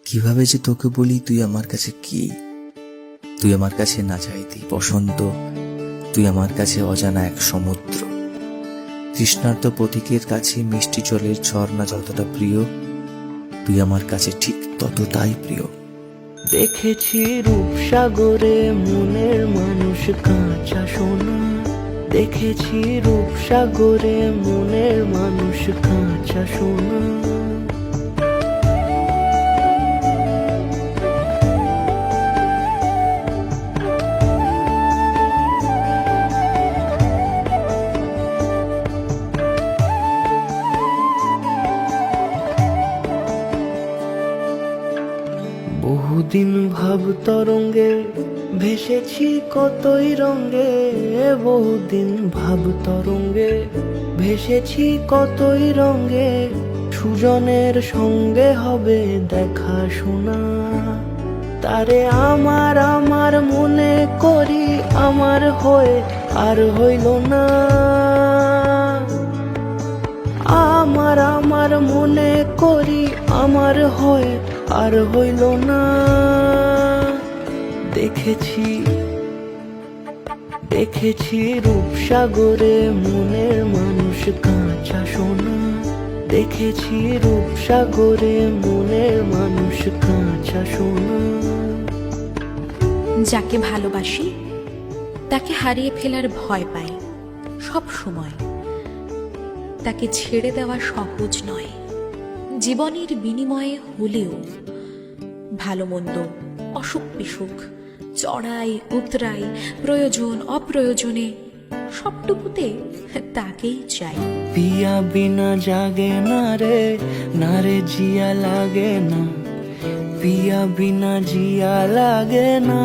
কিভাবে যে তোকে বলি তুই আমার কাছে কি? তুই আমার কাছে না চাইতেই বসন্ত, তুই আমার কাছে অজানা এক সমুদ্র। তৃষ্ণার্ত প্রতীকের কাছে মিষ্টি জলের ঝর্ণা যতটা প্রিয়, তুই আমার কাছে ঠিক ততটাই প্রিয়। দেখেছি রূপসাগরে মনের মানুষ কাঁচা সোনা, দেখেছি রূপসাগরে মনের মানুষ কাঁচা সোনা। বহুদিন ভাব তরঙ্গে ভেসেছি কতই রঙ্গে, বহুদিন ভাব তরঙ্গে ভেসেছি কতই রঙ্গে। সুজনের সঙ্গে হবে দেখা শোনা, তারে আমার আমার মনে করি আমার হয়ে আর হইল না। আমার আমার মনে করি আমার হয়ে আর হইল না। দেখেছি দেখেছি রূপসাগরে মনের মানুষ কাঁচা সোনা, দেখেছি রূপসাগরে মনের মানুষ কাঁচা সোনা। যাকে ভালোবাসি তাকে হারিয়ে ফেলার ভয় পাই সব সময়। তাকে ছেড়ে দেওয়া সহজ নয়, জীবনের বিনিময়ে হলেও। ভালো মন্দ, অসুখ বিসুখ, চড়াই উতরাই, প্রয়োজন অপ্রয়োজনে সবটুকুতে তাকেই চাই। পিয়া বিনা জাগে না রে, না রে জিয়া লাগে না, পিয়া বিনা জিয়া লাগে না।